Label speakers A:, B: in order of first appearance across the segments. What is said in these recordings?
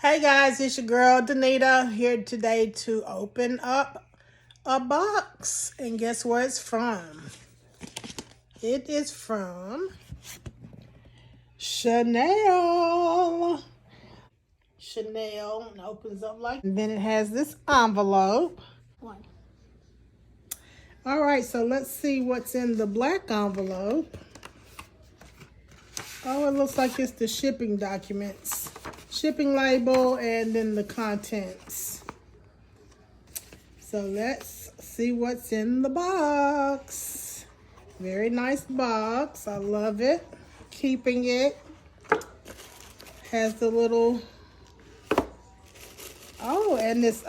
A: Hey guys, it's your girl Danita here today to open up a box. And guess where it's from? It is from Chanel. Chanel, and opens up like, and then it has this envelope. All right, so let's see what's in the black envelope. Oh, it looks like it's the shipping documents. Shipping label and then the contents. So let's see what's in the box. Very nice box. I love it. Keeping it. Has the little, oh, and it's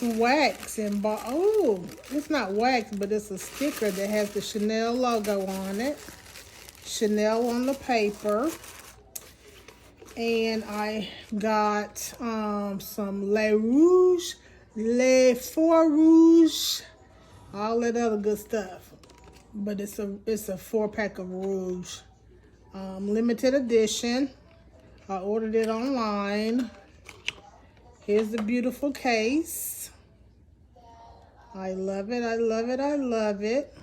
A: wax and oh, it's not wax, but it's a sticker that has the Chanel logo on it. Chanel on the paper. And I got some Le Four Rouge, all that other good stuff. But it's a 4-pack of Rouge. Limited edition. I ordered it online. Here's the beautiful case. I love it, I love it, I love it.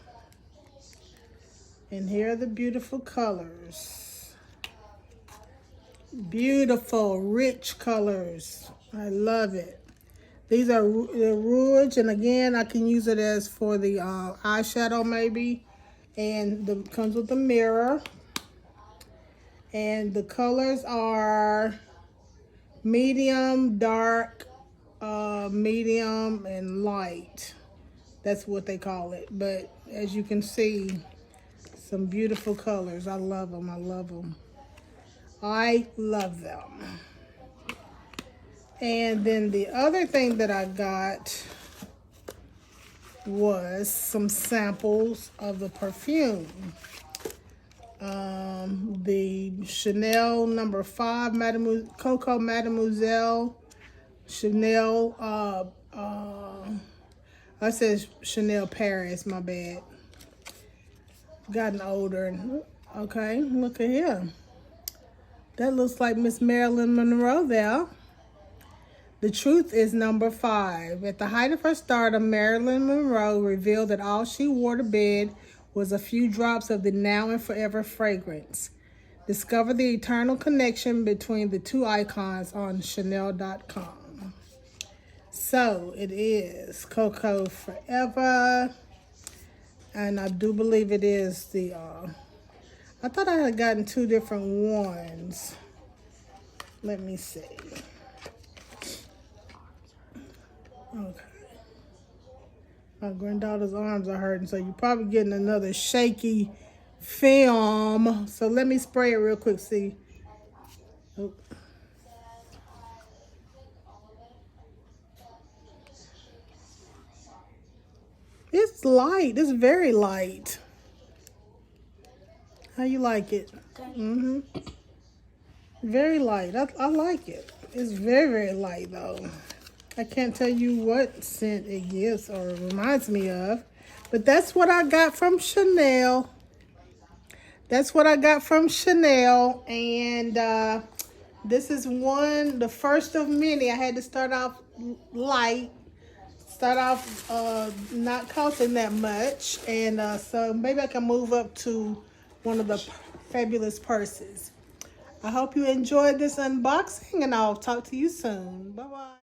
A: And here are the beautiful colors. Beautiful, rich colors. I love it. These are the Rouge, and again, I can use it as for the eyeshadow maybe. And comes with the mirror. And the colors are medium, dark, medium, and light. That's what they call it. But as you can see, some beautiful colors. I love them. I love them. I love them. And then the other thing that I got was some samples of the perfume. The Chanel No. 5 Coco Mademoiselle Chanel, I said Chanel Paris, my bad. Gotten older. Okay, look at here. That looks like Miss Marilyn Monroe there. The Truth is No. 5. At the height of her stardom, Marilyn Monroe revealed that all she wore to bed was a few drops of the Now and Forever fragrance. Discover the eternal connection between the two icons on Chanel.com. So it is Coco Forever. And I do believe it is the... I thought I had gotten 2 different ones. Let me see. Okay. My granddaughter's arms are hurting, so you're probably getting another shaky film. So let me spray it real quick, see. Oh. It's light. It's very light. How you like it? Very light. I like it. It's very, very light though. I can't tell you what scent it gives or reminds me of. But that's what I got from Chanel. That's what I got from Chanel. And this is the first of many. I had to start off light. Start off not costing that much. And so maybe I can move up to one of the fabulous purses. I hope you enjoyed this unboxing, and I'll talk to you soon. Bye-bye.